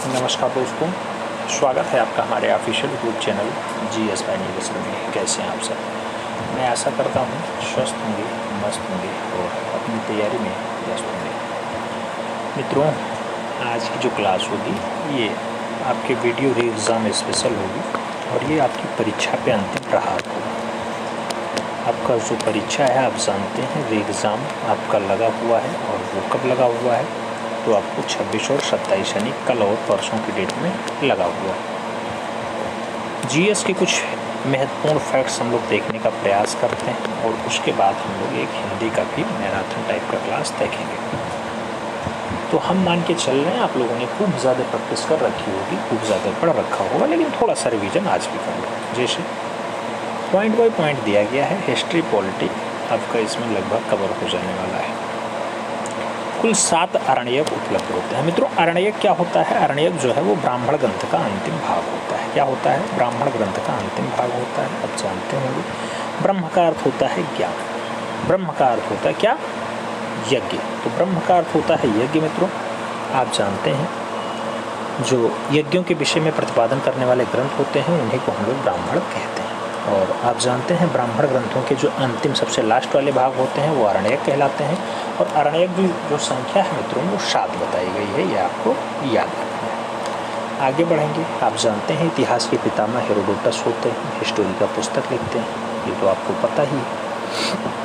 नमस्कार दोस्तों, स्वागत है आपका हमारे official YouTube channel GS by Neeraj में। कैसे हैं आप सब? मैं आशा करता हूँ स्वस्थ होंगे, मस्त होंगे और अपनी तैयारी में व्यस्त होंगे। मित्रों, आज की जो क्लास होगी ये आपके वीडियो री एग्ज़ाम स्पेशल होगी और ये आपकी परीक्षा पे अंतिम प्रहार होगा। आपका जो परीक्षा है आप जानते हैं री एग्ज़ाम आपका लगा हुआ है, और वो कब लगा हुआ है तो आपको 26 और 27 यानी कल और परसों की डेट में लगा हुआ है। GS के कुछ महत्वपूर्ण फैक्ट्स हम लोग देखने का प्रयास करते हैं और उसके बाद हम लोग एक हिंदी का भी मैराथन टाइप का क्लास देखेंगे। तो हम मान के चल रहे हैं आप लोगों ने खूब ज़्यादा प्रैक्टिस कर रखी होगी, खूब ज़्यादा पढ़ रखा होगा, लेकिन थोड़ा सा रिवीजन आज भी कर लो। जैसे पॉइंट बाय पॉइंट दिया गया है, हिस्ट्री पॉलिटी आपका इसमें लगभग कवर हो जाने वाला है। कुल 7 अरण्यक उपलब्ध होते हैं। मित्रों, अरण्यक क्या होता है? अरण्यक जो है वो ब्राह्मण ग्रंथ का अंतिम भाग होता है। क्या होता है? ब्राह्मण ग्रंथ का अंतिम भाग होता है। आप जानते होंगे ब्रह्म का अर्थ होता है ज्ञान, ब्रह्म का अर्थ होता है क्या? यज्ञ। तो ब्रह्म का अर्थ होता है यज्ञ। मित्रों, आप जानते हैं जो यज्ञों के विषय में प्रतिपादन करने वाले ग्रंथ होते हैं उन्हीं को हम लोग ब्राह्मण कहते हैं। और आप जानते हैं ब्राह्मण ग्रंथों के जो अंतिम सबसे लास्ट वाले भाग होते हैं वो अरण्यक कहलाते हैं। और अरण्यक की जो संख्या है मित्रों वो 7 बताई गई है, ये आपको याद रखना है। आगे बढ़ेंगे। आप जानते हैं इतिहास के पितामह हेरोडोटस होते हैं, हिस्टोरी का पुस्तक लिखते हैं, ये तो आपको पता ही है।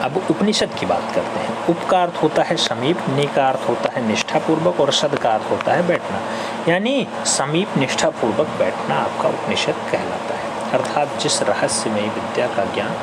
अब उपनिषद की बात करते हैं। उप का अर्थ होता है समीप, नि का अर्थ होता है निष्ठापूर्वक और सद का अर्थ होता है बैठना, यानी समीप निष्ठापूर्वक बैठना आपका उपनिषद कहलाता है। अर्थात जिस रहस्यमयी विद्या का ज्ञान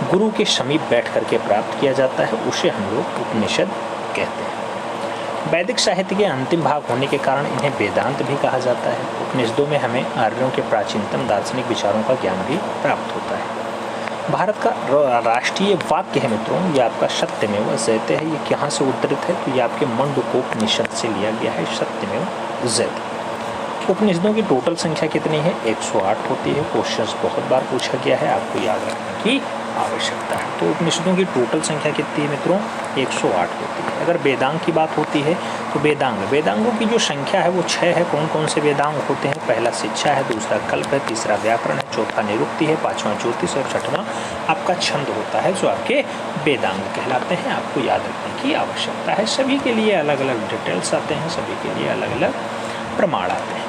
गुरु के समीप बैठ करके प्राप्त किया जाता है उसे हम लोग उपनिषद कहते हैं। वैदिक साहित्य के अंतिम भाग होने के कारण इन्हें वेदांत भी कहा जाता है। उपनिषदों में हमें आर्यों के प्राचीनतम दार्शनिक विचारों का ज्ञान भी प्राप्त होता है। भारत का राष्ट्रीय वाक्य है मित्रों ये आपका सत्यमेव जयते है। ये कहाँ से उद्धृत है? तो ये आपके मंडूकोपनिषद से लिया गया है, सत्यमेव जयते। उपनिषदों की टोटल संख्या कितनी है? 108 होती है। क्वेश्चंस बहुत बार पूछा गया है, आपको याद रखने की आवश्यकता है। तो उपनिषदों की टोटल संख्या कितनी है मित्रों? 108 होती है। अगर वेदांग की बात होती है तो वेदांगों की जो संख्या है वो 6 है। कौन कौन से वेदांग होते हैं? पहला शिक्षा है, दूसरा कल्प है, तीसरा व्याकरण है, चौथा निरुक्ति है, पांचवा ज्योतिष और छठवां आपका छंद होता है जो आपके वेदांग कहलाते हैं। आपको याद रखने की आवश्यकता है। सभी के लिए अलग अलग डिटेल्स आते हैं, सभी के लिए अलग अलग प्रमाण आते हैं।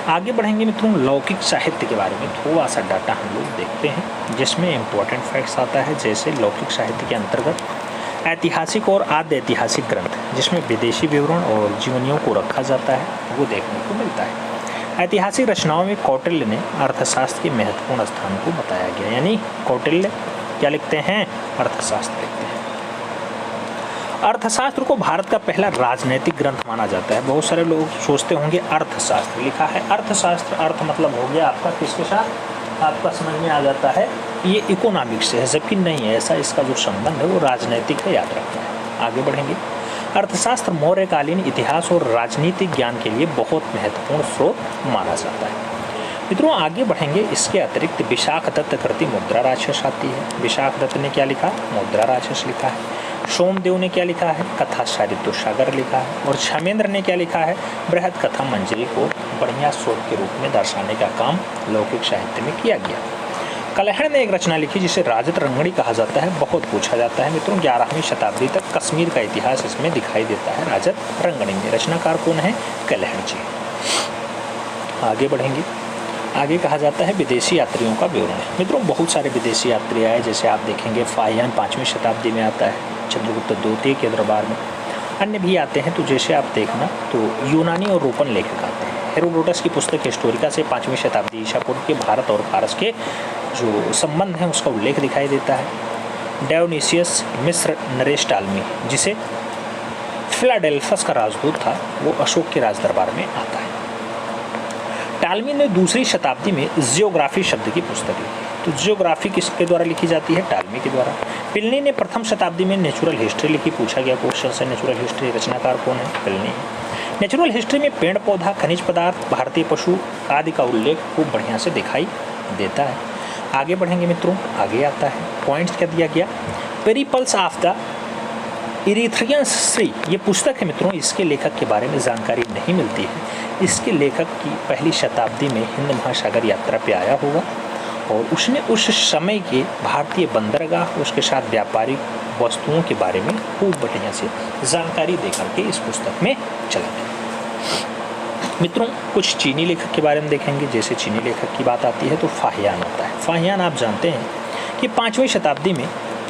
आगे बढ़ेंगे मित्रों, लौकिक साहित्य के बारे में थोड़ा सा डाटा हम लोग देखते हैं जिसमें इम्पोर्टेंट फैक्ट्स आता है। जैसे लौकिक साहित्य के अंतर्गत ऐतिहासिक और आद्य ऐतिहासिक ग्रंथ जिसमें विदेशी विवरण और जीवनियों को रखा जाता है वो देखने को मिलता है। ऐतिहासिक रचनाओं में कौटिल्य ने अर्थशास्त्र के महत्वपूर्ण स्थान को बताया गया, यानी कौटिल्य क्या लिखते हैं? अर्थशास्त्र लिखते हैं। अर्थशास्त्र को भारत का पहला राजनैतिक ग्रंथ माना जाता है। बहुत सारे लोग सोचते होंगे अर्थशास्त्र लिखा है। अर्थशास्त्र अर्थ मतलब हो गया आपका किसके साथ? आपका समझ में आ जाता है ये इकोनॉमिक्स से है, जबकि नहीं है ऐसा। इसका जो संबंध है वो राजनैतिक है, याद रखना है। आगे बढ़ेंगे। अर्थशास्त्र मौर्यकालीन इतिहास और राजनीतिक ज्ञान के लिए बहुत महत्वपूर्ण स्रोत माना जाता है। मित्रों, आगे बढ़ेंगे। इसके अतिरिक्त विशाख दत्त कृति मुद्रा राक्षस आती है। विशाख दत्त ने क्या लिखा? मुद्रा राक्षस लिखा है। सोमदेव ने क्या लिखा है? कथा साहित्य सागर लिखा है। और क्षमेंद्र ने क्या लिखा है? बृहद कथा मंजरी को बढ़िया स्रोत के रूप में दर्शाने का काम लौकिक साहित्य में किया गया। कलहण ने एक रचना लिखी जिसे राजत रंगणी कहा जाता है। बहुत पूछा जाता है मित्रों, 11वीं शताब्दी तक कश्मीर का इतिहास इसमें दिखाई देता है। राजत रंगणी में रचनाकार कौन है? कलहण जी। आगे बढ़ेंगे। आगे कहा जाता है विदेशी यात्रियों का विवरण है। मित्रों, बहुत सारे विदेशी यात्री आए, जैसे आप देखेंगे फाहियान 5वीं शताब्दी में आता है चंद्रगुप्त द्वितीय के दरबार में। अन्य भी आते हैं, तो जैसे आप देखना तो यूनानी और रोमन लेखक आते हैं। हेरोडोटस की पुस्तक हिस्टोरिका से 5वीं शताब्दी ईसा पूर्व के भारत और फारस के जो संबंध हैं उसका उल्लेख दिखाई देता है। डायोनिसियस मिस्र नरेश टालमी जिसे फिलाडेल्फस का राजदूत था वो अशोक के राज दरबार में आता है। टालमी ने 2री शताब्दी में जियोग्राफी शब्द की पुस्तक लिखी। तो जियोग्राफी किसके द्वारा लिखी जाती है? टालमी के द्वारा। प्लिनी ने प्रथम शताब्दी में नेचुरल हिस्ट्री लिखी। पूछा गया क्वेश्चन से नेचुरल हिस्ट्री रचनाकार कौन है? प्लिनी है। नेचुरल हिस्ट्री में पेड़ पौधा, खनिज पदार्थ, भारतीय पशु आदि का उल्लेख खूब बढ़िया से दिखाई देता है। आगे बढ़ेंगे मित्रों। आगे आता है पॉइंट्स क्या दिया गया? Periplus of the Erythraean Shri ये पुस्तक है मित्रों, इसके लेखक के बारे में जानकारी नहीं मिलती है। इसके लेखक की पहली शताब्दी में हिंद महासागर यात्रा पे आया होगा और उसने उस समय के भारतीय बंदरगाह उसके साथ व्यापारिक वस्तुओं के बारे में खूब बढ़िया से जानकारी देकर के इस पुस्तक में चला गया। मित्रों कुछ चीनी लेखक के बारे में देखेंगे। जैसे चीनी लेखक की बात आती है तो फाहियान होता है। फाहियान आप जानते हैं कि 5वीं शताब्दी में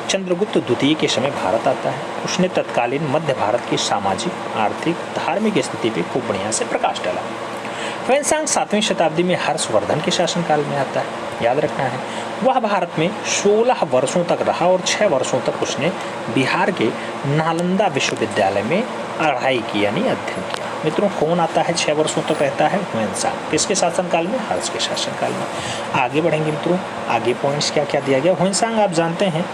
चंद्रगुप्त द्वितीय के समय भारत आता है। उसने तत्कालीन मध्य भारत की सामाजिक, आर्थिक, धार्मिक स्थिति पे खूब बढ़िया से प्रकाश डाला। ह्वेनसांग 7वीं शताब्दी में हर्षवर्धन के शासनकाल में आता है। याद रखना है वह भारत में 16 वर्षों तक रहा और 6 वर्षों तक उसने बिहार के नालंदा विश्वविद्यालय में पढ़ाई की यानी अध्ययन किया। मित्रों कौन आता है 6 वर्षों तक रहता है? ह्वेनसांग। किसके शासनकाल में? हर्ष के शासनकाल में। आगे बढ़ेंगे मित्रों, आगे पॉइंट्स क्या क्या दिया गया। ह्वेनसांग आप जानते हैं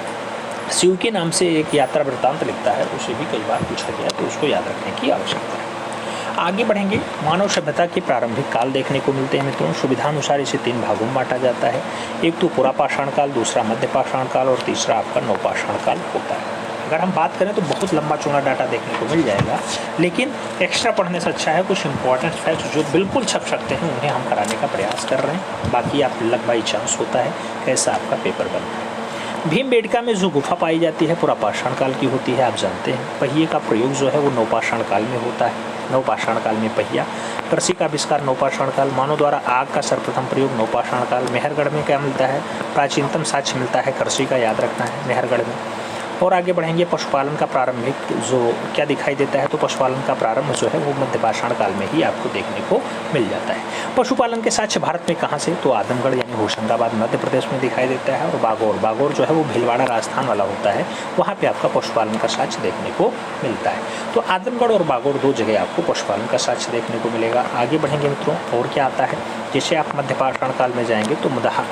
शिव के नाम से एक यात्रा वृत्तांत लिखता है, उसे भी कई बार पूछा गया तो उसको याद रखने की आवश्यकता है। आगे बढ़ेंगे, मानव सभ्यता के प्रारंभिक काल देखने को मिलते हैं मित्रों। सुविधानुसार इसे 3 भागों में बांटा जाता है। एक तो पुरापाषाण काल, दूसरा मध्य पाषाण काल और तीसरा आपका नवपाषाण काल होता है। अगर हम बात करें तो बहुत लंबा चौड़ा डाटा देखने को मिल जाएगा, लेकिन एक्स्ट्रा पढ़ने से अच्छा है कुछ इंपॉर्टेंट फैक्ट्स जो बिल्कुल छप सकते हैं उन्हें हम कराने का प्रयास कर रहे हैं। बाकी आप लक बाई चांस होता है कैसा आपका पेपर बनता है। भीमबेटका में जो गुफा पाई जाती है पुरापाषाण काल की होती है। आप जानते हैं पहिए का प्रयोग जो है वो नवपाषाण काल में होता है। नवपाषाण काल में पहिया। कृषि का आविष्कार नवपाषाण काल। मानव द्वारा आग का सर्वप्रथम प्रयोग नवपाषाण काल। मेहरगढ़ में क्या मिलता है? प्राचीनतम साक्ष्य मिलता है कृषि का, याद रखना है मेहरगढ़ में। और आगे बढ़ेंगे, पशुपालन का प्रारंभिक जो क्या दिखाई देता है तो पशुपालन का प्रारंभ जो है वो मध्यपाषाण काल में ही आपको देखने को मिल जाता है। पशुपालन के साक्ष्य भारत में कहाँ से? तो आजमगढ़ यानी होशंगाबाद मध्य प्रदेश में दिखाई देता है। और बागौर जो है वो भीलवाड़ा राजस्थान वाला होता है, वहाँ पे आपका पशुपालन का साक्ष्य देखने को मिलता है। तो आजमगढ़ और बागौर 2 जगह आपको पशुपालन का साक्ष्य देखने को मिलेगा। आगे बढ़ेंगे मित्रों, और क्या आता है? जैसे आप मध्यपाषाण काल में जाएंगे तो मदहा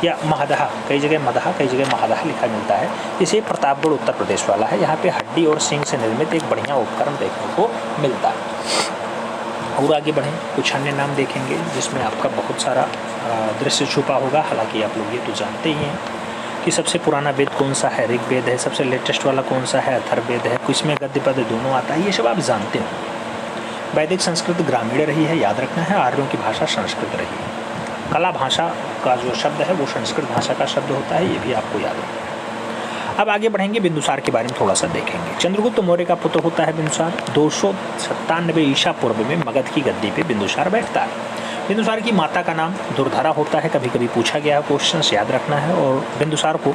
या महदहा, कई जगह मदहा कई जगह महदहा लिखा मिलता है। इसे प्रतापगढ़ उत्तर प्रदेश वाला है। यहाँ पे हड्डी और सींग से निर्मित एक बढ़िया उपकरण देखने को मिलता है। और आगे बढ़ें, कुछ अन्य नाम देखेंगे जिसमें आपका बहुत सारा दृश्य छुपा होगा। हालांकि आप लोग ये तो जानते ही हैं कि सबसे पुराना वेद कौन सा है? ऋग्वेद है। सबसे लेटेस्ट वाला कौन सा है? अथर्ववेद है। इसमें गद्य पद्य दोनों आता है, ये सब आप जानते हो। वैदिक संस्कृत ग्रामीण रही है, याद रखना है। आर्यों की भाषा संस्कृत रही है। कला भाषा का जो शब्द है वो संस्कृत भाषा का शब्द होता है, ये भी आपको याद रखना है। अब आगे बढ़ेंगे, बिंदुसार के बारे में थोड़ा सा देखेंगे। चंद्रगुप्त मौर्य का पुत्र होता है बिंदुसार। 297 ईसा पूर्व में मगध की गद्दी पे बिंदुसार बैठता है। बिंदुसार की माता का नाम दुर्धरा होता है, कभी कभी पूछा गया क्वेश्चन, याद रखना है। और बिंदुसार को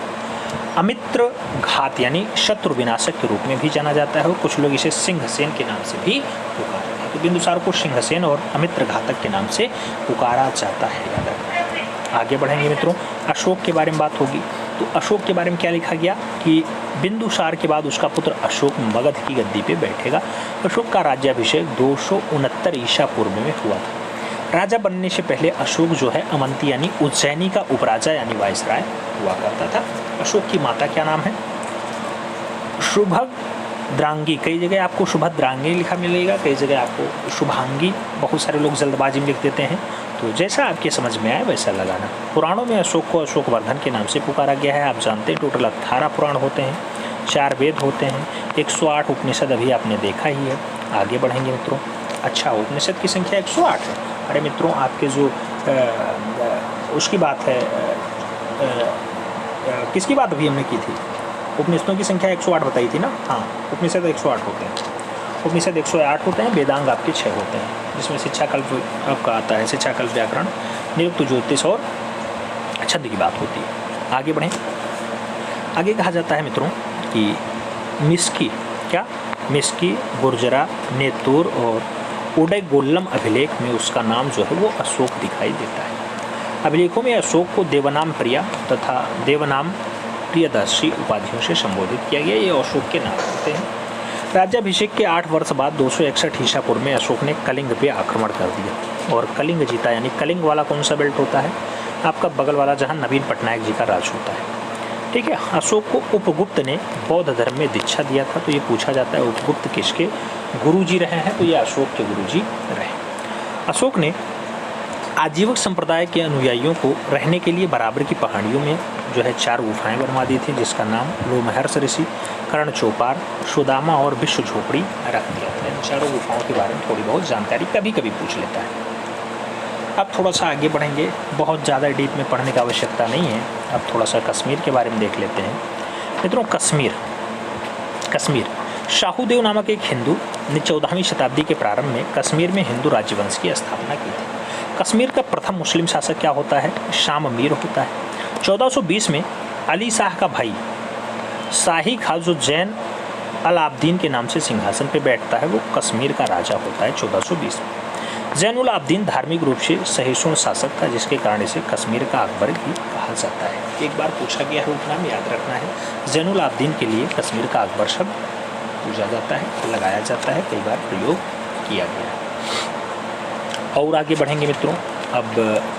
अमित्र घात यानी शत्रु विनाशक के रूप में भी जाना जाता है और कुछ लोग इसे सिंहसेन के नाम से भी पुकारते हैं। तो बिंदुसार को सिंहसेन और अमित्र घातक के नाम से पुकारा जाता है, याद रखना है। आगे बढ़ेंगे मित्रों, अशोक के बारे में बात होगी। तो अशोक के बारे में क्या लिखा गया कि बिंदुसार के बाद उसका पुत्र अशोक मगध की गद्दी पे बैठेगा। अशोक का राज्याभिषेक 269 ईसा पूर्व में हुआ था। राजा बनने से पहले अशोक जो है अमंती यानी उज्जैनी का उपराजा यानी वायसराय हुआ करता था। अशोक की माता क्या नाम है? शुभद्रांगी। कई जगह आपको शुभद्रांगी लिखा मिलेगा, कई जगह आपको शुभांगी। बहुत सारे लोग जल्दबाजी में लिख देते हैं, तो जैसा आपके समझ में आए वैसा लगाना। पुराणों में अशोक को अशोकवर्धन के नाम से पुकारा गया है। आप जानते हैं टोटल 18 पुराण होते हैं, 4 वेद होते हैं, 108 उपनिषद अभी आपने देखा ही है। आगे बढ़ेंगे मित्रों। अच्छा, उपनिषद की संख्या 108 है। अरे मित्रों, आपके जो उसकी बात है, किसकी बात अभी हमने की थी? उपनिषदों की संख्या 108 बताई थी ना। हाँ, उपनिषद 108 होते हैं। उपनिषद 108 होते हैं, वेदांग आपके 6 होते हैं, जिसमें शिक्षाकल्प आपका आता है, शिक्षाकल्प व्याकरण, निरुक्त ज्योतिष और छंद की बात होती है। आगे बढ़ें। आगे कहा जाता है मित्रों कि मिस्की मिस्की, गुर्जरा, नेतुर और उडयगोल्लम अभिलेख में उसका नाम जो है वो अशोक दिखाई देता है। अभिलेखों में अशोक को देवनाम प्रिया तथा देवनाम प्रियदर्शी उपाधियों से संबोधित किया गया। ये अशोक के नाम होते हैं। राज्याभिषेक के 8 वर्ष बाद 261 ईसा पूर्व में अशोक ने कलिंग पे आक्रमण कर दिया और कलिंग जीता। यानी कलिंग वाला कौन सा बेल्ट होता है? आपका बगल वाला, जहाँ नवीन पटनायक जी का राज होता है। ठीक है। अशोक को उपगुप्त ने बौद्ध धर्म में दीक्षा दिया था। तो ये पूछा जाता है उपगुप्त किसके गुरुजी रहे हैं? तो ये अशोक के गुरुजी रहे। अशोक ने आजीवक संप्रदाय के अनुयायियों को रहने के लिए बराबर की पहाड़ियों में जो है 4 गुफाएं बनवा दी थी, जिसका नाम लोमहर्ष ऋषि, कर्ण चौपार, सुदामा और विश्व झोपड़ी रख दिया था। इन चारों गुफाओं के बारे में थोड़ी बहुत जानकारी कभी कभी पूछ लेता है। अब थोड़ा सा आगे बढ़ेंगे, बहुत ज़्यादा डीप में पढ़ने की आवश्यकता नहीं है। अब थोड़ा सा कश्मीर के बारे में देख लेते हैं मित्रों। कश्मीर शाहूदेव नामक एक हिंदू ने 14वीं शताब्दी के प्रारंभ में कश्मीर में हिंदू राज्यवंश की स्थापना की थी। कश्मीर का प्रथम मुस्लिम शासक क्या होता है? शाम मीर होता है। 1420 में अली शाह का भाई शाही खान जो जैन अलाब्दीन के नाम से सिंहासन पर बैठता है, वो कश्मीर का राजा होता है 1420 में। जैनुल आब्दीन धार्मिक रूप से सहिष्णु शासक था, जिसके कारण इसे कश्मीर का अकबर भी कहा जाता है। एक बार पूछा गया है, उपनाम याद रखना है। जैनुल आब्दीन के लिए कश्मीर का अकबर शब्द पूछा जाता है, लगाया जाता है, कई बार प्रयोग किया गया है। और आगे बढ़ेंगे मित्रों। अब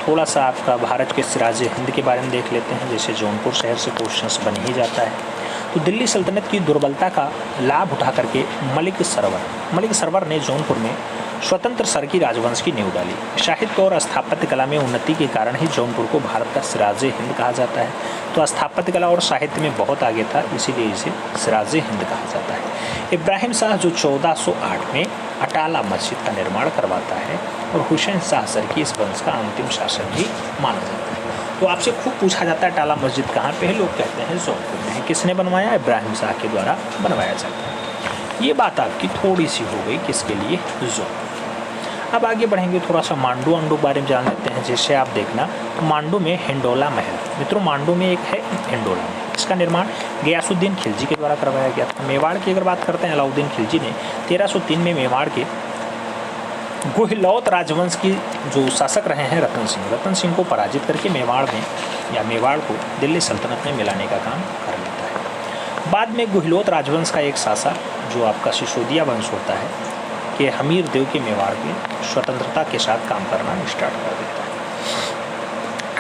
थोड़ा सा आपका भारत के सिराज हिंद के बारे में देख लेते हैं। जैसे जौनपुर शहर से क्वेश्चंस बन ही जाता है, तो दिल्ली सल्तनत की दुर्बलता का लाभ उठा करके मलिक सरवर ने जौनपुर में स्वतंत्र सर की राजवंश की नींव डाली। साहित्य और स्थापत्य कला में उन्नति के कारण ही जौनपुर को भारत का सिराज हिंद कहा जाता है। तो स्थापत्य कला और साहित्य में बहुत आगे था, इसीलिए इसे सिराज हिंद कहा जाता है। इब्राहिम शाह जो 1408 में अटाला मस्जिद का निर्माण करवाता है, और हुसैन शाह सर की इस वंश का अंतिम शासक भी माना जाता है। तो आपसे खूब पूछा जाता है अटाला मस्जिद कहाँ पे है? लोग कहते हैं जौनपुर में है। किसने बनवाया? इब्राहिम शाह के द्वारा बनवाया जाता है। ये बात आपकी थोड़ी सी हो गई, किसके लिए? जौनपुर। अब आगे बढ़ेंगे, थोड़ा सा मांडू के बारे में जान लेते हैं। जैसे आप देखना, तो मांडू में हिंडोला महल, मित्रों मांडू में एक है हिंडोला महल। इसका निर्माण गयासुद्दीन खिलजी के द्वारा करवाया गया था। मेवाड़ की अगर बात करते हैं, अलाउद्दीन खिलजी ने 1303 में मेवाड़ के गुहिलौत राजवंश की जो शासक रहे हैं रतन सिंह को पराजित करके मेवाड़ को दिल्ली सल्तनत में मिलाने का काम कर लेता है। बाद में गुहिलौत राजवंश का एक शासक जो आपका सिसोदिया वंश होता है कि हमीर देव के मेवाड़ में स्वतंत्रता के साथ काम करना स्टार्ट कर देता है।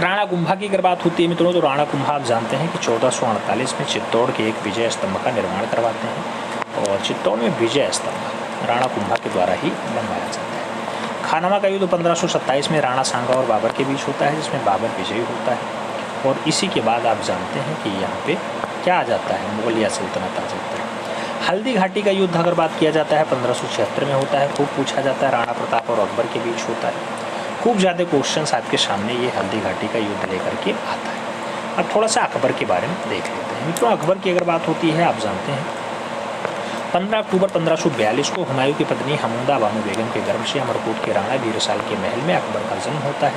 राणा कुंभा की अगर बात होती है मित्रों, तो राणा कुंभा आप जानते हैं कि 1448 में चित्तौड़ के एक विजय स्तंभ का निर्माण करवाते हैं, और चित्तौड़ में विजय स्तंभ राणा कुंभा के द्वारा ही बनवाया जाता है। खानवा का युद्ध 1527 में राणा सांगा और बाबर के बीच होता है, जिसमें बाबर विजयी होता है। और इसी के बाद आप जानते हैं कि यहाँ पे क्या आ जाता है? मुगलिया सल्तनत आ जाता है। हल्दी घाटी का युद्ध अगर बात किया जाता है 1576 में होता है, खूब पूछा जाता है। राणा प्रताप और अकबर के बीच होता है। खूब ज़्यादा क्वेश्चंस आपके सामने ये हल्दी घाटी का युद्ध लेकर के आता है। अब थोड़ा सा अकबर के बारे में देख लेते हैं मित्रों। अकबर की अगर बात होती है, आप जानते हैं 15 अक्टूबर 1542 को हुमायूं की पत्नी हमूदा बानो बेगम के गर्भ से अमरकोट के राणा वीरसाल के महल में अकबर का जन्म होता है।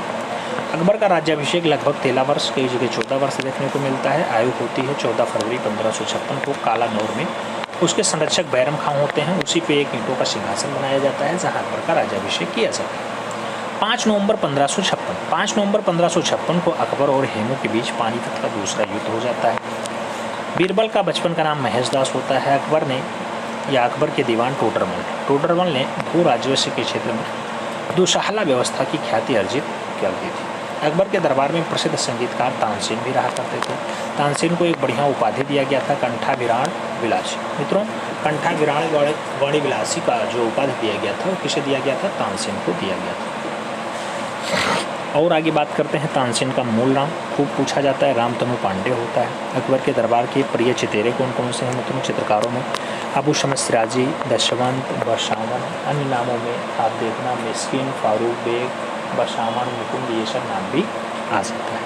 अकबर का राज्याभिषेक लगभग 13 वर्ष, कई जगह 14 वर्ष देखने को मिलता है। आयु होती है 14 फरवरी 1556 को कालानौर में। उसके संरक्षक बैरम खां होते हैं। उसी पे एक ईंटों का सिंहासन बनाया जाता है, जहां अकबर का राज्याभिषेक किया जाता है। 5 नवंबर 1556 को अकबर और हेमू के बीच पानीपत का दूसरा युद्ध हो जाता है। बीरबल का बचपन का नाम महेश दास होता है। अकबर के दीवान टोडरमल ने भू राजस्व के क्षेत्र में दुशाहला व्यवस्था की ख्याति अर्जित कर दी थी। अकबर के दरबार में प्रसिद्ध संगीतकार तानसेन भी रहा करते थे। तानसेन को एक बढ़िया उपाधि दिया गया था, कंठाभिराण विलासी। मित्रों, कंठाभिराण वाणी विलासी का जो उपाधि दिया गया था, वो किसे दिया गया था? तानसेन को दिया गया था। और आगे बात करते हैं, तानसेन का मूल नाम खूब पूछा जाता है, रामतनु पांडे होता है। अकबर के दरबार के प्रिय चितेरे कौन कौन से हैं मित्रों? चित्रकारों में अबू शमस सिराजी, दशवंत, बशावन। अन्य नामों में आप देखना मिस्किन, फारूक बेग, बशावन, मुकुंद, ये सब नाम भी आ सकता है।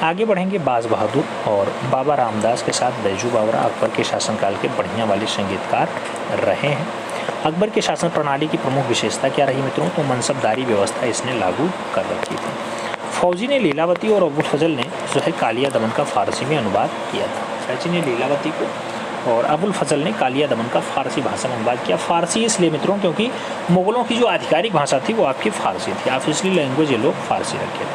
आगे बढ़ेंगे, बाज बहादुर और बाबा रामदास के साथ बैजू बावरा अकबर के शासनकाल के बढ़िया वाले संगीतकार रहे हैं। अकबर के शासन प्रणाली की प्रमुख विशेषता क्या रही मित्रों? तो मनसबदारी व्यवस्था इसने लागू कर रखी थी। फौजी ने लीलावती और अबुल फजल ने जो है कालिया दमन का फारसी में अनुवाद किया था। फौजी ने लीलावती को और अबुल फजल ने कालिया दमन का फारसी भाषा में अनुवाद किया। फारसी इसलिए मित्रों क्योंकि मुगलों की जो आधिकारिक भाषा थी वो आपकी फारसी थी, ऑफिशियली लैंग्वेज ये लोग फारसी रखे थे।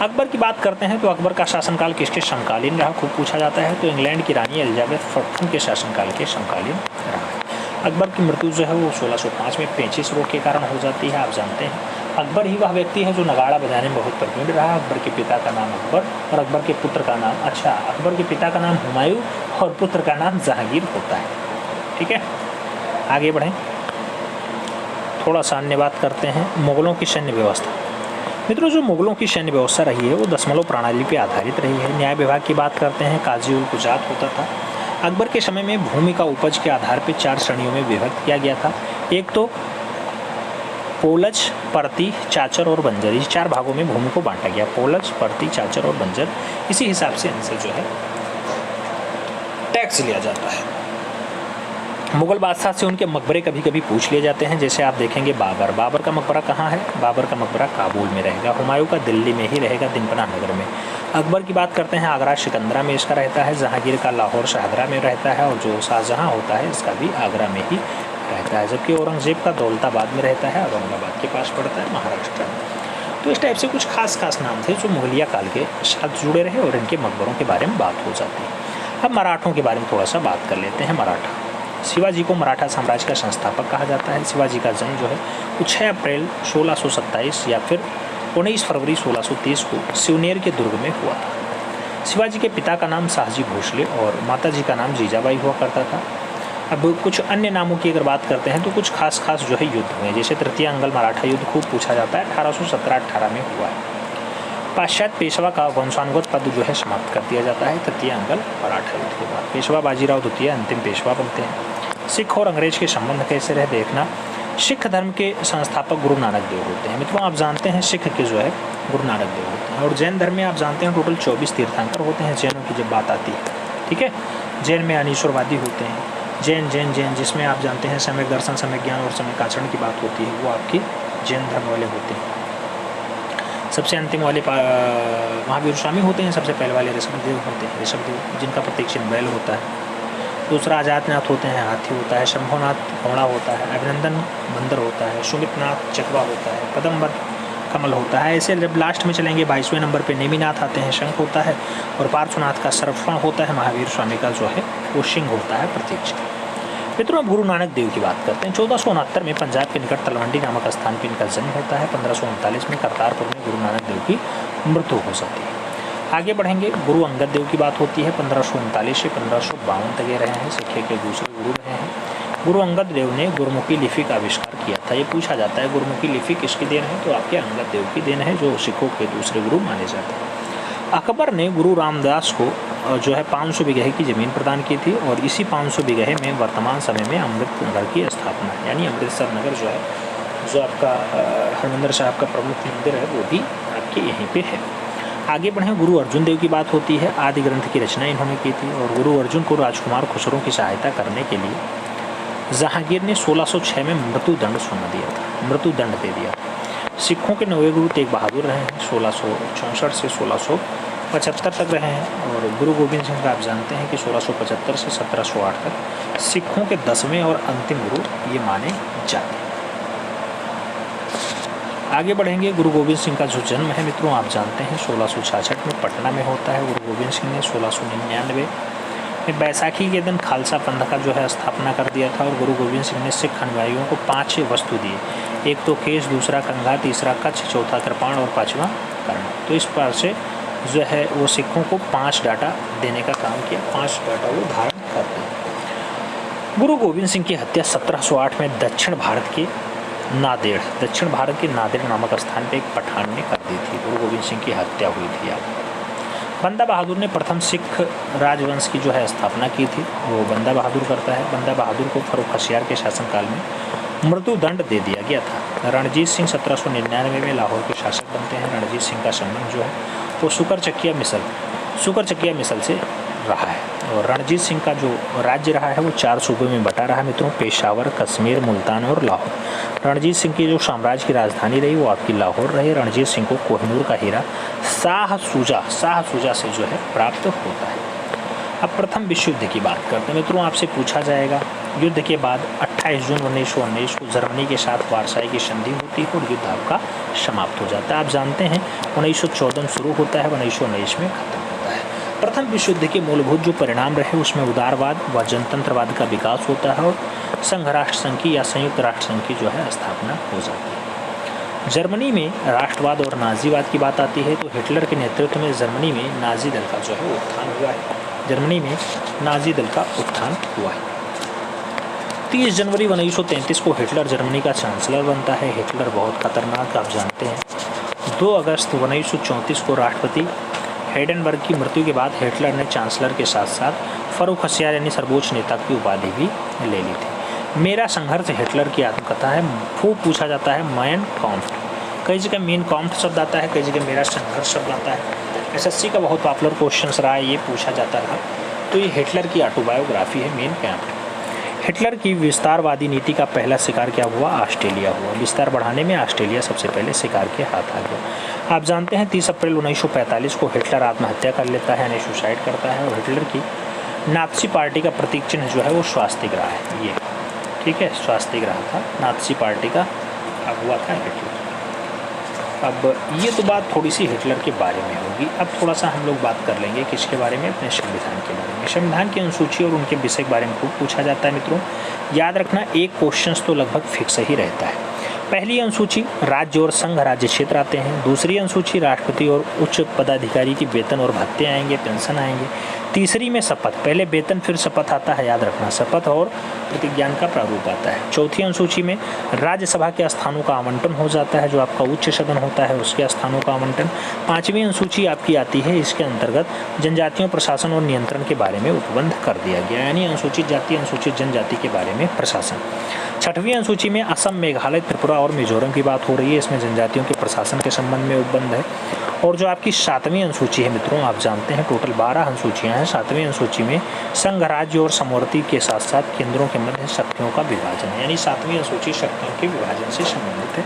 अकबर की बात करते हैं तो अकबर का शासनकाल किसके समकालीन रहा? खूब पूछा जाता है। तो इंग्लैंड की रानी एलिजाबेथ प्रथम के शासनकाल के समकालीन रहा है। अकबर की मृत्यु जो है वो 1605 में पेचिश रोग के कारण हो जाती है। आप जानते हैं अकबर ही वह व्यक्ति है जो नगाड़ा बजाने में बहुत प्रवीण रहा। अकबर के पिता का नाम अकबर और अकबर के पुत्र का नाम अकबर के पिता का नाम हुमायूं और पुत्र का नाम जहांगीर होता है। ठीक है, आगे बढ़ें, थोड़ा सा अन्य बात करते हैं। मुगलों की सैन्य व्यवस्था। मित्रों, जो मुगलों की सैन्य व्यवस्था रही है वो दशमलव प्रणाली पर आधारित रही है। न्याय विभाग की बात करते हैं, काजी उल कुजात होता था। अकबर के समय में भूमि का उपज के आधार पर 4 श्रेणियों में विभक्त किया गया था। एक तो पोलज, परती, चाचर और बंजर, इस 4 भागों में भूमि को बांटा गया। पोलज, परती, चाचर और बंजर, इसी हिसाब से इनसे जो है टैक्स लिया जाता है। मुगल बादशाह से उनके मकबरे कभी कभी पूछ लिए जाते हैं। जैसे आप देखेंगे बाबर का मकबरा कहाँ है? बाबर का मकबरा काबुल में रहेगा। हुमायूं का दिल्ली में ही रहेगा, दिनपना नगर में। अकबर की बात करते हैं, आगरा सिकंदरा में इसका रहता है। जहांगीर का लाहौर शाहदरा में रहता है, और जो शाहजहां होता है इसका भी आगरा में ही रहता है। जबकि औरंगजेब का दौलताबाद में रहता है, औरंगाबाद के पास पड़ता है, महाराष्ट्र में। तो इस टाइप से कुछ खास नाम थे जो मुगलिया काल के साथ जुड़े रहे और इनके मकबरों के बारे में बात हो जाती है। अब मराठों के बारे में थोड़ा सा बात कर लेते हैं। मराठा, शिवाजी को मराठा साम्राज्य का संस्थापक कहा जाता है। शिवाजी का जन्म जो है वो 6 अप्रैल 1627 या फिर 19 फरवरी 1630 को सिवनेर के दुर्ग में हुआ था। शिवाजी के पिता का नाम शाहजी भोसले और माताजी का नाम जीजाबाई हुआ करता था। अब कुछ अन्य नामों की अगर बात करते हैं तो कुछ खास जो है युद्ध हुए, जैसे तृतीय अंगल मराठा युद्ध खूब पूछा जाता है, 1817-18 में हुआ है। पाश्चात्य पेशवा का वंशानुगत पद जो है समाप्त कर दिया जाता है तृतीय अंगल मराठा युद्ध के बाद। पेशवा बाजीराव द्वितीय अंतिम पेशवा बनते हैं। सिख और अंग्रेज के संबंध कैसे रहे देखना। सिख धर्म के संस्थापक गुरु नानक देव होते हैं। मित्रों, आप जानते हैं सिख के जो है गुरु नानक देव होते हैं। और जैन धर्म में आप जानते हैं टोटल 24 तीर्थंकर होते हैं जैनों की जब बात आती है। ठीक है, जैन में अनीश्वरवादी होते हैं। जैन जिसमें आप जानते हैं सम्यक दर्शन, सम्यक ज्ञान और सम्यक आचरण की बात होती है, वो आपके जैन धर्म वाले होते हैं। सबसे अंतिम वाले महावीर स्वामी होते हैं। सबसे पहले वाले ऋषभदेव होते हैं, ऋषभदेव जिनका प्रतीक चिन्ह बैल होता है। दूसरा आजादनाथ होते हैं, हाथी होता है। शंभुनाथ घोड़ा होता है। अभिनंदन बंदर होता है। सुमितनाथ चकवा होता है। कदम्बर कमल होता है। ऐसे जब लास्ट में चलेंगे 22वें नंबर पे नेमिनाथ आते हैं, शंख होता है। और पार्श्वनाथ का सर्वस्वर्ण होता है। महावीर स्वामी का जो है वो सिंह होता है, प्रतीक चिन्ह। मित्रों, गुरु नानक देव की बात करते हैं। 1469 में पंजाब के निकट तलवंडी नामक स्थान पर इनका जन्म होता है। 1539 में करतारपुर में गुरु नानक देव की मृत्यु हो जाती है। आगे बढ़ेंगे, गुरु अंगद देव की बात होती है। 1539 से 1552 तक ये रहे हैं, सिक्खे के दूसरे गुरु रहे हैं। गुरु अंगद देव ने गुरुमुखी लिपि का आविष्कार किया था। ये पूछा जाता है गुरुमुखी लिपि किसकी देन है, तो आपके अंगद देव की देन है, जो सिखों के दूसरे गुरु माने जाते हैं। अकबर ने गुरु रामदास को जो है 500 बीघे की ज़मीन प्रदान की थी, और इसी 500 बीघे में वर्तमान समय में अमृत नगर की स्थापना, यानी अमृतसर नगर जो है, जो आपका हरमंदिर साहब का प्रमुख मंदिर है, वो भी आपके यहीं पे है। आगे बढ़े, गुरु अर्जुन देव की बात होती है। आदि ग्रंथ की रचना इन्होंने की थी, और गुरु अर्जुन को राजकुमार खुसरो की सहायता करने के लिए जहांगीर ने 1606 में मृत्युदंड सुना दिया था, मृत्युदंड दे दिया। सिखों के 9वें गुरु तेग बहादुर रहे हैं, 1664 से 1675 तक रहे हैं। और गुरु गोविंद सिंह का आप जानते हैं कि 1675 से 1708 तक सिखों के 10वें और अंतिम गुरु ये माने जाते हैं। आगे बढ़ेंगे, गुरु गोविंद सिंह का जो जन्म है मित्रों, आप जानते हैं 1666 में पटना में होता है। गुरु गोविंद सिंह ने 1699 में बैसाखी के दिन खालसा पंथ का जो है स्थापना कर दिया था। और गुरु गोविंद सिंह ने सिख अनुयायियों को 5 वस्तु दिए। एक तो केश, दूसरा कंघा, तीसरा कच्छ, चौथा कृपाण और 5वां कर्ण। तो इस पर से जो है वो सिखों को 5 डाटा देने का काम किया, 5 डाटा वो धारण करते हैं। गुरु गोविंद सिंह की हत्या 1708 में दक्षिण भारत के नादेड़ नामक स्थान पे एक पठान ने कर दी थी। गुरु गोविंद सिंह की हत्या हुई थी। बंदा बहादुर ने प्रथम सिख राजवंश की जो है स्थापना की थी, वो बंदा बहादुर करता है। बंदा बहादुर को फर्रुख हसियार के शासनकाल में मृत्युदंड दे दिया गया था। रणजीत सिंह 1799 में लाहौर के शासक बनते हैं। रणजीत सिंह का संबंध जो है वो सुकरचकिया मिसल से रहा है। और रणजीत सिंह का जो राज्य रहा है वो 4 सूबे में बटा रहा है मित्रों, पेशावर, कश्मीर, मुल्तान और लाहौर। रणजीत सिंह की जो साम्राज्य की राजधानी रही वो आपकी लाहौर रही। रणजीत सिंह को कोहिनूर का हीरा शाह सूजा से जो है प्राप्त होता है। अब प्रथम विश्व युद्ध की बात करते हैं मित्रों। आपसे पूछा जाएगा, युद्ध के बाद 28 जून 1919 को जर्मनी के साथ वारसाई की संधि होती है और युद्ध आपका समाप्त हो जाता है। आप जानते हैं 1914 शुरू होता है, 1919 में खत्म होता है। प्रथम विश्व युद्ध के मूलभूत जो परिणाम रहे उसमें उदारवाद व जनतंत्रवाद का विकास होता है और संघ राष्ट्र संघ की या संयुक्त राष्ट्र संघ की जो है स्थापना हो जाती है। जर्मनी में राष्ट्रवाद और नाजीवाद की बात आती है तो हिटलर के नेतृत्व में जर्मनी में नाजी दल का जो है उत्थान हुआ है। जर्मनी में नाजी दल का उत्थान हुआ है। 30 जनवरी 1933 को हिटलर जर्मनी का चांसलर बनता है। हिटलर बहुत खतरनाक, आप जानते हैं, 2 अगस्त 1934 को राष्ट्रपति हिंडनबर्ग की मृत्यु के बाद हिटलर ने चांसलर के साथ साथ फर्रुख हसियार यानी सर्वोच्च नेता की उपाधि भी ले ली थी। मेरा संघर्ष हिटलर की आत्मकथा है। खूब पूछा जाता है मैन काम्फ, कई जगह मेन काम्फ शब्द आता है, कई जगह मेरा संघर्ष शब्द आता है। एसएससी का बहुत पॉपुलर क्वेश्चन रहा है, ये पूछा जाता रहा। तो ये हिटलर की ऑटोबायोग्राफी है मेन काम्फ। हिटलर की विस्तारवादी नीति का पहला शिकार क्या हुआ? ऑस्ट्रेलिया हुआ। विस्तार बढ़ाने में ऑस्ट्रेलिया सबसे पहले शिकार के हाथ आ गया। आप जानते हैं 30 अप्रैल 1945 को हिटलर आत्महत्या कर लेता है यानी सुसाइड करता है। और हिटलर की नात्सी पार्टी का प्रतीक चिन्ह जो है वो स्वास्तिक रहा है, ये ठीक है, स्वास्तिक रहा था नात्सी पार्टी का। अब हुआ था हिटलर। अब ये तो बात थोड़ी सी हिटलर के बारे में होगी। अब थोड़ा सा हम लोग बात कर लेंगे किसके बारे में? अपने संविधान के बारे में। संविधान की अनुसूची और उनके विषय के बारे में खूब पूछा जाता है मित्रों। याद रखना, एक क्वेश्चन तो लगभग फिक्स ही रहता है। पहली अनुसूची राज्य और संघ राज्य क्षेत्र आते हैं। दूसरी अनुसूची राष्ट्रपति और उच्च पदाधिकारी की वेतन और भत्ते आएंगे, पेंशन आएंगे। तीसरी में शपथ, पहले वेतन फिर शपथ आता है, याद रखना, शपथ और प्रतिज्ञान का प्रारूप आता है। चौथी अनुसूची में राज्यसभा के स्थानों का आवंटन हो जाता है, जो आपका उच्च सदन होता है उसके स्थानों का आवंटन। पांचवी अनुसूची आपकी आती है, इसके अंतर्गत जनजातियों प्रशासन और नियंत्रण के बारे में उपबंध कर दिया गया, यानी अनुसूचित जाति अनुसूचित जनजाति के बारे में प्रशासन। छठवीं अनुसूची में असम, मेघालय, त्रिपुरा और मिजोरम की बात हो रही है, इसमें जनजातियों के प्रशासन के संबंध में उपबंध है। और जो आपकी सातवीं अनुसूची है मित्रों, आप जानते हैं टोटल 12 अनुसूचियां हैं। सातवीं अनुसूची में संघ राज्य और समवर्ती के साथ साथ केंद्रों के मध्य शक्तियों का विभाजन है, यानी सातवीं अनुसूची शक्तियों के विभाजन से संबंधित है।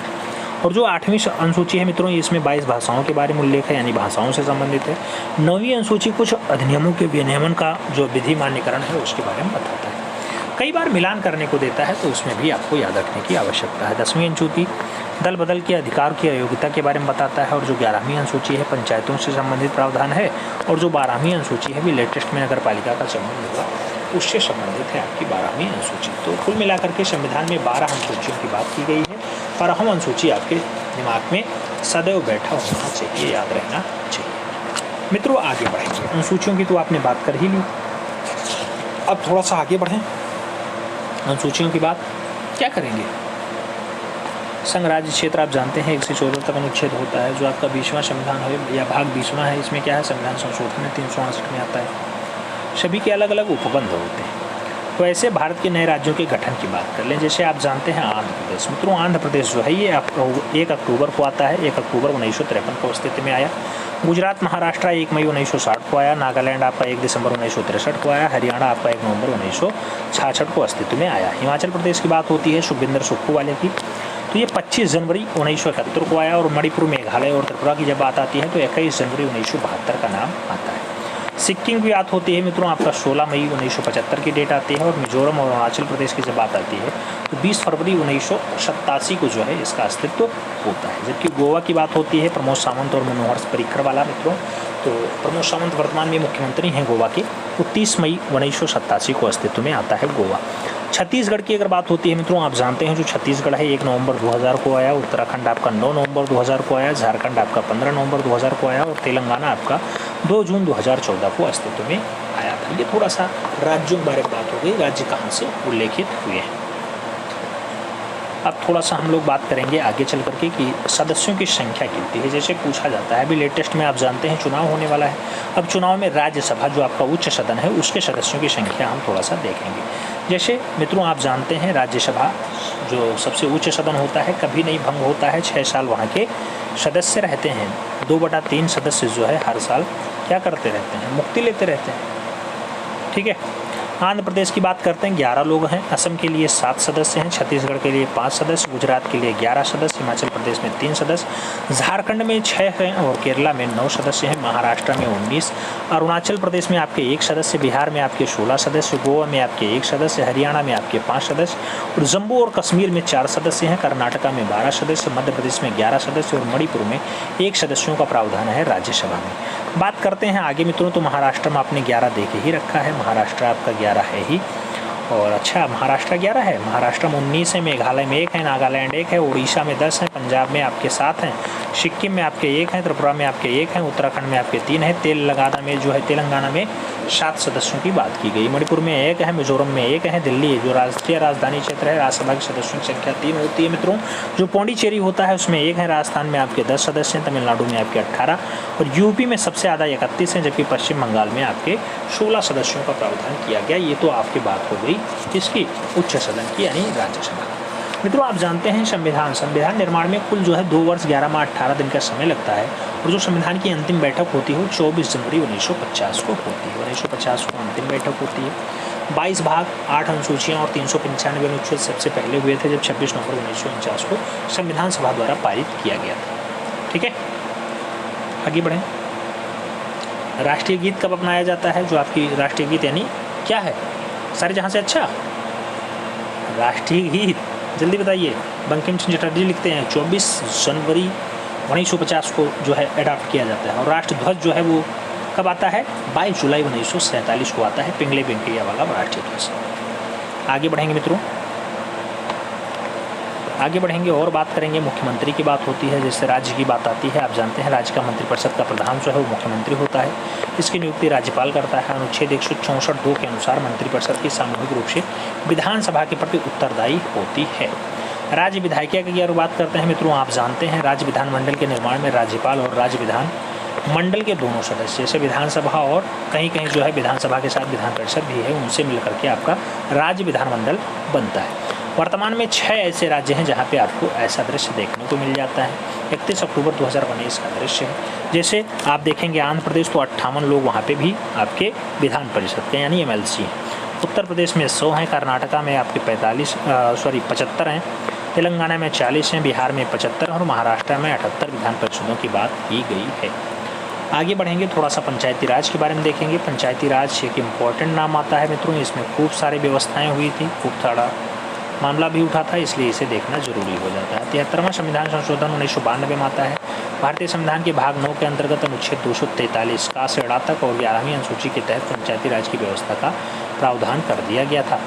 और जो 8वीं अनुसूची है मित्रों, इसमें 22 भाषाओं के बारे में उल्लेख है, यानी भाषाओं से संबंधित है। 9वीं अनुसूची कुछ अधिनियमों के विनियमन का जो विधि मान्यकरण है उसके बारे में बताता है। कई बार मिलान करने को देता है, तो उसमें भी आपको याद रखने की आवश्यकता है। 10वीं अनुसूची दल बदल के अधिकार की अयोग्यता के बारे में बताता है। और जो 11वीं अनुसूची है पंचायतों से संबंधित प्रावधान है। और जो 12वीं अनुसूची है भी लेटेस्ट में नगर पालिका का संबंध होगा उससे संबंधित है आपकी 12वीं अनुसूची। तो कुल मिलाकर के संविधान में 12 अनुसूचियों की बात की गई है। 12वीं अनुसूची आपके दिमाग में सदैव बैठा होना चाहिए, याद रहना चाहिए। मित्रों आगे बढ़ेंगे, अनुसूचियों की तो आपने बात कर ही ली। अब थोड़ा सा आगे बढ़ें, अनुसूचियों की बात क्या करेंगे? संघ राज्य क्षेत्र आप जानते हैं 1 से 14 तक अनुच्छेद होता है। जो आपका 20वां संविधान है या भाग 20वां है, इसमें क्या है? संविधान संशोधन 368 में आता है। सभी के अलग अलग उपबंध होते हैं। तो ऐसे भारत के नए राज्यों के गठन की बात कर लें, जैसे आप जानते हैं आंध्र प्रदेश। मित्रों आंध्र प्रदेश जो है ये 1 अक्टूबर को आता है, 1 अक्टूबर 1953 को अस्तित्व में आया। गुजरात महाराष्ट्र 1 मई 1960 को आया। नागालैंड आपका 1 दिसंबर 1963 को आया। हरियाणा आपका 1 नवंबर 1966 को अस्तित्व में आया। हिमाचल प्रदेश की बात होती है सुखविंदर सुक्खू वाले की, तो ये 25 जनवरी 1971 को आया। और मणिपुर, मेघालय और त्रिपुरा की जब बात आती है तो 21 जनवरी 1972 का नाम आता है। सिक्किम की बात होती है मित्रों, आपका 16 मई 1975 की डेट आती है। और मिजोरम और अरुणाचल प्रदेश की जब बात आती है तो 20 फरवरी 1987 को जो है इसका अस्तित्व होता है। जबकि गोवा की बात होती है प्रमोद सावंत और मनोहर पर्रिकर वाला मित्रों, तो प्रमोद सावंत वर्तमान में मुख्यमंत्री हैं गोवा के, तो 30 मई 1987 को अस्तित्व में आता है गोवा। छत्तीसगढ़ की अगर बात होती है मित्रों, आप जानते हैं जो छत्तीसगढ़ है 1 नवंबर 2000 को आया। उत्तराखंड आपका 9 नवंबर 2000 को आया। झारखंड आपका 15 नवंबर 2000 को आया। और तेलंगाना आपका 2 जून 2014 को अस्तित्व में आया था। ये थोड़ा सा राज्यों के बारे में बात हो गई, राज्य कहाँ से उल्लेखित हुए हैं। अब थोड़ा सा हम लोग बात करेंगे आगे चल करके कि सदस्यों की संख्या कितनी है, जैसे पूछा जाता है। अभी लेटेस्ट में आप जानते हैं चुनाव होने वाला है। अब चुनाव में राज्यसभा जो आपका उच्च सदन है उसके सदस्यों की संख्या हम थोड़ा सा देखेंगे। जैसे मित्रों आप जानते हैं राज्यसभा जो सबसे उच्च सदन होता है कभी नहीं भंग होता है। 6 साल वहाँ के सदस्य रहते हैं। 2/3 सदस्य जो है हर साल क्या करते रहते हैं? मुक्ति लेते रहते हैं, ठीक है। आंध्र प्रदेश की बात करते हैं, 11 लोग हैं। असम के लिए 7 सदस्य हैं। छत्तीसगढ़ के लिए 5 सदस्य। गुजरात के लिए 11 सदस्य। हिमाचल प्रदेश में 3 सदस्य। झारखंड में 6 हैं और केरला में 9 सदस्य हैं। महाराष्ट्र में 19। अरुणाचल प्रदेश में आपके 1 सदस्य। बिहार में आपके 16 सदस्य। गोवा में आपके 1 सदस्य। हरियाणा में आपके 5 सदस्य। और जम्मू और कश्मीर में 4 सदस्य हैं। कर्नाटका में 12 सदस्य। मध्य प्रदेश में 11 सदस्य और मणिपुर में 1 सदस्यों का प्रावधान है राज्यसभा में। बात करते हैं आगे मित्रों, तो महाराष्ट्र में आपने 11 दे के ही रखा है। महाराष्ट्र आपका 11 है ही। और अच्छा महाराष्ट्र 11 है, महाराष्ट्र में 19 है, मेघालय में 1 है, नागालैंड 1 है, उड़ीसा में 10 है, पंजाब में आपके 7 हैं, सिक्किम में आपके 1 हैं, त्रिपुरा में आपके 1 हैं, उत्तराखंड में आपके 3 हैं, तेलंगाना में 7 सदस्यों की बात की गई। मणिपुर में 1 है, मिजोरम में 1 है, दिल्ली जो राष्ट्रीय राजधानी क्षेत्र है, राज्यसभा के सदस्यों की संख्या 3 होती है मित्रों। जो पौंडीचेरी होता है उसमें 1 है, राजस्थान में आपके 10 सदस्य हैं, तमिलनाडु में आपके 18 और यूपी में सबसे ज़्यादा 31 हैं, जबकि पश्चिम बंगाल में आपके 16 सदस्यों का प्रावधान किया गया। ये तो आपकी बात हो गई किसकी, उच्च सदन की यानी राज्यसभा। मित्रों आप जानते हैं संविधान निर्माण में कुल जो है 2 वर्ष 11 माह 18 दिन का समय लगता है और जो संविधान की अंतिम बैठक होती है वो 24 जनवरी 1950 को होती है। 1950 को अंतिम बैठक होती है। 22 भाग 8 अनुसूचियाँ और 395 अनुच्छेद सबसे पहले हुए थे जब 26 नवंबर 1949 को संविधान सभा द्वारा पारित किया गया था। ठीक है, आगे बढ़ें। राष्ट्रीय गीत कब अपनाया जाता है? जो आपकी राष्ट्रीय गीत यानी क्या है सारे जहाँ से अच्छा राष्ट्रीय गीत जल्दी बताइए। बंकिम चंद्र चटर्जी लिखते हैं 24 जनवरी 1950 को जो है अडॉप्ट किया जाता है और राष्ट्र ध्वज जो है वो कब आता है? 22 जुलाई 1947 को आता है, पिंगले वेंकैया वाला राष्ट्रीय ध्वज। आगे बढ़ेंगे मित्रों, आगे बढ़ेंगे और बात करेंगे। मुख्यमंत्री की बात होती है, जैसे राज्य की बात आती है। आप जानते हैं राज्य का मंत्रिपरिषद का प्रधान जो है वो मुख्यमंत्री होता है। इसकी नियुक्ति राज्यपाल करता है। अनुच्छेद 164(2) के अनुसार मंत्रिपरिषद की सामूहिक रूप से विधानसभा के प्रति उत्तरदायी होती है। राज्य विधायिका की अगर बात करते हैं मित्रों, आप जानते हैं राज्य विधानमंडल के निर्माण में राज्यपाल और राज्य विधान मंडल के दोनों सदस्य, जैसे विधानसभा और कहीं कहीं जो है विधानसभा के साथ विधान परिषद भी है, उनसे मिलकर के आपका राज्य विधानमंडल बनता है। वर्तमान में 6 ऐसे राज्य हैं जहां पे आपको ऐसा दृश्य देखने को मिल जाता है। 31 अक्टूबर 2019 का दृश्य है। जैसे आप देखेंगे आंध्र प्रदेश तो 58 लोग वहां पे भी आपके विधान परिषद के यानी MLC हैं। उत्तर प्रदेश में 100 हैं, कर्नाटका में आपके 75 हैं, तेलंगाना में 40 हैं, बिहार में 75 और महाराष्ट्र में 78 विधान परिषदों की बात की गई है। आगे बढ़ेंगे, थोड़ा सा पंचायती राज के बारे में देखेंगे। पंचायती राज एक इम्पॉर्टेंट नाम आता है मित्रों, इसमें खूब सारी व्यवस्थाएं हुई थी, खूब सारा मामला भी उठा था, इसलिए इसे देखना जरूरी हो जाता है। 73वां संविधान संशोधन 1992 में आता है। भारतीय संविधान के भाग 9 के अंतर्गत अनुच्छेद 243 का से ड़ा तक और 11वीं अनुसूची के तहत पंचायती राज की व्यवस्था का प्रावधान कर दिया गया था।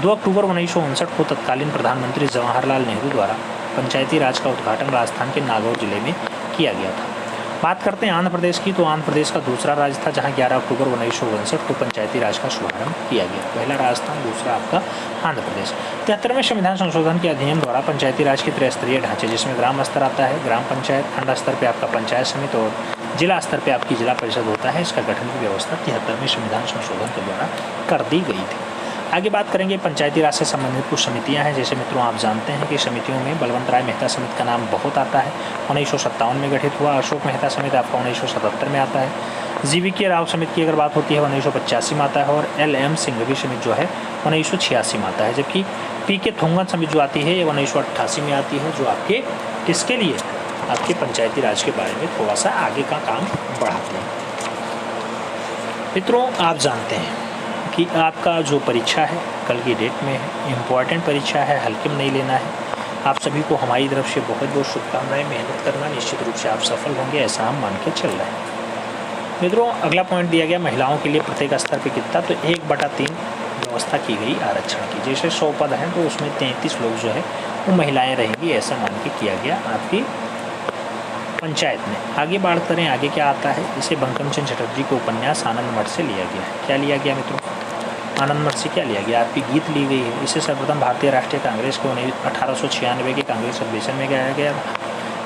2 अक्टूबर 1959 को तत्कालीन प्रधानमंत्री जवाहरलाल नेहरू द्वारा पंचायती राज का उद्घाटन राजस्थान के नागौर जिले में किया गया था। बात करते हैं आंध्र प्रदेश की, तो आंध्र प्रदेश का दूसरा राज्य था जहां 11 अक्टूबर 1959 को पंचायती राज का शुभारंभ किया गया। पहला राजस्थान, दूसरा आपका आंध्र प्रदेश। 73वें संविधान संशोधन के अधिनियम द्वारा पंचायती राज के त्रिस्तरीय ढांचे, जिसमें ग्राम स्तर आता है, ग्राम पंचायत, खंड स्तर पर आपका पंचायत समिति और जिला स्तर पर आपकी जिला परिषद होता है, इसका गठन की व्यवस्था 73वें संविधान संशोधन के द्वारा कर दी गई थी। आगे बात करेंगे पंचायती राज से संबंधित कुछ समितियां हैं। जैसे मित्रों आप जानते हैं कि समितियों में बलवंत राय मेहता समिति का नाम बहुत आता है, 1957 में गठित हुआ। अशोक मेहता समिति आपका 1977 में आता है। GVK राव समिति की अगर बात होती है 1985 में आता है और LM सिंघवी समिति जो है 1986 में आता है, जबकि PK थोंगन समिति जो आती है ये 1988 में आती है, जो आपके किसके लिए आपके पंचायती राज के बारे में थोड़ा सा आगे का काम बढ़ाते हैं। मित्रों आप जानते हैं कि आपका जो परीक्षा है कल की डेट में है, इम्पॉर्टेंट परीक्षा है, हल्के में नहीं लेना है। आप सभी को हमारी तरफ से बहुत बहुत शुभकामनाएं। मेहनत करना, निश्चित रूप से आप सफल होंगे ऐसा हम मान के चल रहे हैं। मित्रों अगला पॉइंट दिया गया महिलाओं के लिए प्रत्येक स्तर पर कितना, तो 1/3 व्यवस्था की गई आरक्षण की। जैसे 100 पद हैं तो उसमें 33 लोग जो है वो महिलाएँ रहेंगी, ऐसा मान के किया गया आपकी पंचायत में। आगे बात करें, आगे क्या आता है, इसे बंकिम चंद्र चटर्जी को उपन्यास आनंद मठ से लिया गया है। क्या लिया गया मित्रों? आनंद मठ से क्या लिया गया? आपकी गीत ली गई है। इसे सर्वप्रथम भारतीय राष्ट्रीय कांग्रेस को 1896 के कांग्रेस अधिवेशन में गाया गया,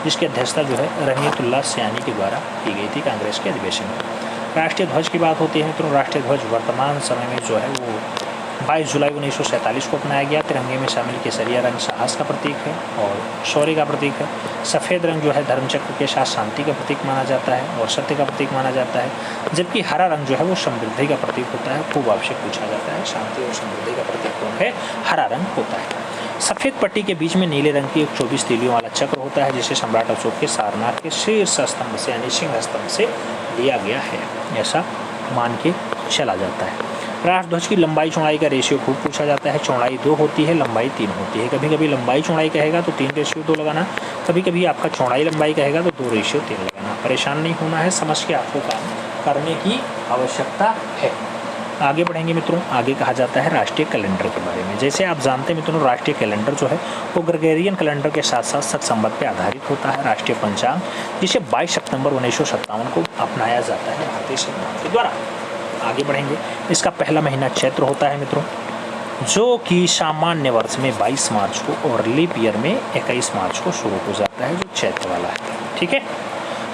जिसकी अध्यक्षता जो है रहमतुल्लाह सयानी के द्वारा की गई थी कांग्रेस के अधिवेशन में। राष्ट्रीय ध्वज की बात होती है मित्रों, राष्ट्रीय ध्वज वर्तमान समय में जो है वो 22 जुलाई 1947 को अपनाया गया। तिरंगे में शामिल केसरिया रंग साहस का प्रतीक है और शौर्य का प्रतीक है। सफ़ेद रंग जो है धर्मचक्र के साथ शांति का प्रतीक माना जाता है और सत्य का प्रतीक माना जाता है, जबकि हरा रंग जो है वो समृद्धि का प्रतीक होता है। खूब आवश्यक पूछा जाता है, शांति और समृद्धि का प्रतीक कौन है? हरा रंग होता है। सफ़ेद पट्टी के बीच में नीले रंग की एक 24 तीलियों वाला चक्र होता है, जिसे सम्राट अशोक के सारनाथ के शीर्ष स्तंभ से यानी सिंह स्तंभ से लिया गया है, ऐसा मान के चला जाता है। राष्ट्रध्वज की लंबाई चौड़ाई का रेशियो खूब पूछा जाता है। चौड़ाई 2 होती है, लंबाई 3 होती है। कभी कभी लंबाई चौड़ाई कहेगा तो 3:2 लगाना, कभी कभी आपका चौड़ाई लंबाई कहेगा तो 2:3 लगाना। परेशान नहीं होना है, समझ के आपको काम करने की आवश्यकता है। आगे बढ़ेंगे मित्रों, आगे कहा जाता है राष्ट्रीय कैलेंडर के बारे में। जैसे आप जानते हैं मित्रों, राष्ट्रीय कैलेंडर जो है वो ग्रेगोरियन कैलेंडर के साथ साथ सत संवत पर आधारित होता है। राष्ट्रीय पंचांग जिसे 22 सितंबर 1957 को अपनाया जाता है भारतीय संविधान के द्वारा। आगे बढ़ेंगे, इसका पहला महीना चैत्र होता है मित्रों, जो कि सामान्य वर्ष में 22 मार्च को और लीप ईयर में 21 मार्च को शुरू हो जाता है, जो चैत्र वाला है। ठीक है।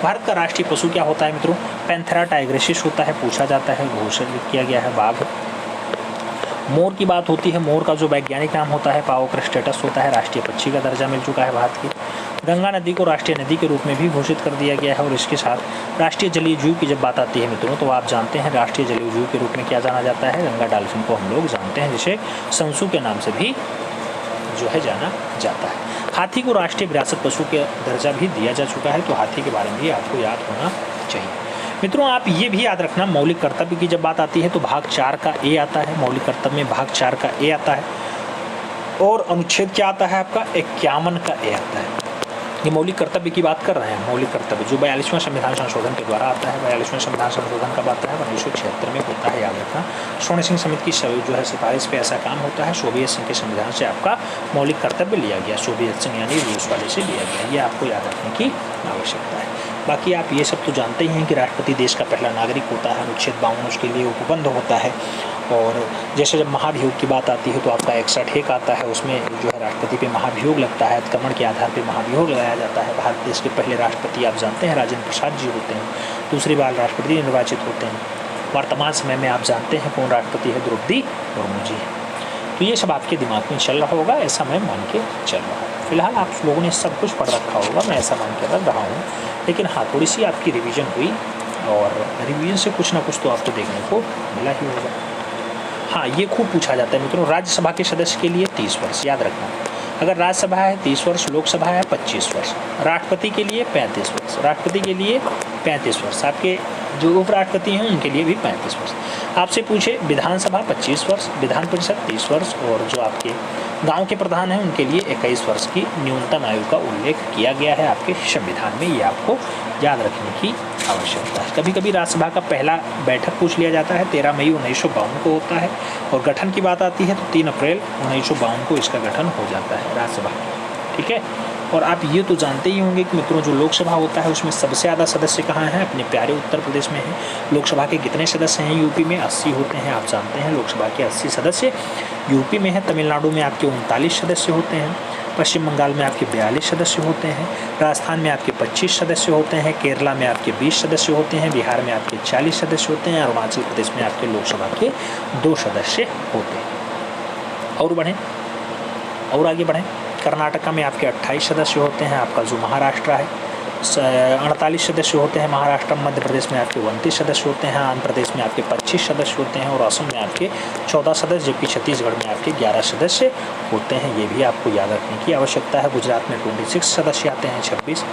भारत का राष्ट्रीय पशु क्या होता है मित्रों? पैंथेरा टाइग्रिस होता है, पूछा जाता है, घोषित किया गया है बाघ। मोर की बात होती है, मोर का जो वैज्ञानिक नाम होता है पाओ क्रिस्टेटस होता है, राष्ट्रीय पक्षी का दर्जा मिल चुका है भारत की। गंगा नदी को राष्ट्रीय नदी के रूप में भी घोषित कर दिया गया है। और इसके साथ राष्ट्रीय जलीय जीव की जब बात आती है मित्रों, तो आप जानते हैं राष्ट्रीय जलीय जीव के रूप में क्या जाना जाता है? गंगा डॉल्फिन को हम लोग जानते हैं, जिसे संसु के नाम से भी जो है जाना जाता है। हाथी को राष्ट्रीय विरासत पशु के दर्जा भी दिया जा चुका है, तो हाथी के बारे में भी आपको याद होना चाहिए। मित्रों, आप ये भी याद रखना, मौलिक कर्तव्य की जब बात आती है तो भाग 4 का ए आता है। मौलिक कर्तव्य में भाग 4 का ए आता है। और अनुच्छेद क्या आता है आपका? 51 का ए आता है। ये मौलिक कर्तव्य की बात कर रहे हैं। मौलिक कर्तव्य जो 42वां संविधान संशोधन के द्वारा आता है, 42वां संविधान संशोधन कब आता है? 1976 में होता है, याद रखना। स्वर्ण सिंह समिति की जो है सिफारिश पे ऐसा काम होता है। सोवियत संघ के संविधान से आपका मौलिक कर्तव्य लिया गया, सोवियत संघ यानी रूस वाले से लिया गया। ये आपको याद रखने की आवश्यकता है। बाकी आप ये सब तो जानते ही हैं कि राष्ट्रपति देश का पहला नागरिक होता है। अनुच्छेद 52 उसके लिए उपबंध होता है। और जैसे जब महाभियोग की बात आती है तो आपका 61 आता है, उसमें जो है राष्ट्रपति पे महाभियोग लगता है, अतिक्रमण के आधार पे महाभियोग लगाया जाता है। भारत देश के पहले राष्ट्रपति आप जानते हैं राजेंद्र प्रसाद जी होते हैं, दूसरी बार राष्ट्रपति निर्वाचित होते हैं। वर्तमान समय में आप जानते हैं कौन राष्ट्रपति है? द्रौपदी मुर्मू जी है। तो ये सब आपके दिमाग में चल रहा होगा, ऐसा मैं मान के चल रहा हूँ। फिलहाल आप लोगों ने सब कुछ पढ़ रखा होगा, मैं ऐसा मान के रख रहा हूँ। लेकिन हाँ, थोड़ी सी आपकी रिवीजन हुई और रिवीजन से कुछ ना कुछ तो आपको देखने को मिला ही होगा। हाँ, ये खूब पूछा जाता है मित्रों, राज्यसभा के सदस्य के लिए 30 वर्ष, याद रखना। अगर राज्यसभा है 30 वर्ष, लोकसभा है 25 वर्ष, राष्ट्रपति के लिए 35 वर्ष, राष्ट्रपति के लिए 35 वर्ष, आपके जो उपराष्ट्रपति हैं उनके लिए भी 35 वर्ष। आपसे पूछे विधानसभा 25 वर्ष, विधान परिषद 30 वर्ष और जो आपके गांव के प्रधान हैं उनके लिए 21 वर्ष की न्यूनतम आयु का उल्लेख किया गया है आपके संविधान में। ये आपको याद रखने की आवश्यकता है। कभी कभी राज्यसभा का पहला बैठक पूछ लिया जाता है, 13 मई 1952 को होता है। और गठन की बात आती है तो 3 अप्रैल 1952 को इसका गठन हो जाता है राज्यसभा। ठीक है। और आप ये तो जानते ही होंगे कि मित्रों जो लोकसभा होता है उसमें सबसे ज़्यादा सदस्य कहाँ हैं? अपने प्यारे उत्तर प्रदेश में हैं। लोकसभा के कितने सदस्य हैं? यूपी में 80 होते हैं, आप जानते हैं लोकसभा के 80 सदस्य यूपी में हैं। तमिलनाडु में आपके 39 सदस्य होते हैं, पश्चिम बंगाल में आपके 42 सदस्य होते हैं, राजस्थान में आपके 25 सदस्य होते हैं, केरला में आपके 20 सदस्य होते हैं, बिहार में आपके 40 सदस्य होते हैं, अरुणाचल प्रदेश में आपके लोकसभा के 2 सदस्य होते हैं। और बढ़ें और आगे बढ़ें, कर्नाटका में आपके 28 सदस्य होते हैं। आपका जो महाराष्ट्र है 48 सदस्य होते हैं महाराष्ट्र। मध्य प्रदेश में आपके 29 सदस्य होते हैं, आंध्र प्रदेश में आपके 25 सदस्य होते हैं और असम में आपके 14 सदस्य, जबकि छत्तीसगढ़ में आपके 11 सदस्य होते हैं। ये भी आपको याद रखने की आवश्यकता है। गुजरात में 26 सदस्य आते हैं, 26,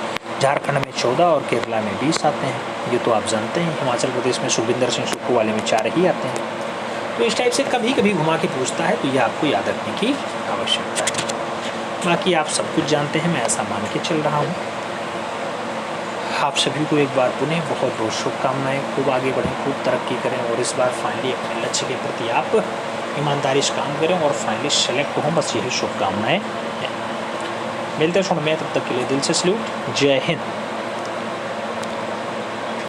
झारखंड में 14 और केरला में 20 आते हैं। ये तो आप जानते हैं। हिमाचल प्रदेश में सुखविंदर सिंह सुक्खू वाले में 4 ही आते हैं। तो इस टाइप से कभी कभी घुमा के पूछता है, तो ये आपको याद रखने की आवश्यकता है। बाकी आप सब कुछ जानते हैं, मैं ऐसा मान के चल रहा हूँ। आप सभी को एक बार पुनः बहुत बहुत शुभकामनाएं। खूब आगे बढ़ें, खूब तरक्की करें और इस बार फाइनली अपने लक्ष्य के प्रति आप ईमानदारी से काम करें और फाइनली सेलेक्ट हों। बस यही शुभकामनाएं हैं। मिलते हैं मैं तब तक के लिए दिल से सल्यूट। जय हिंद।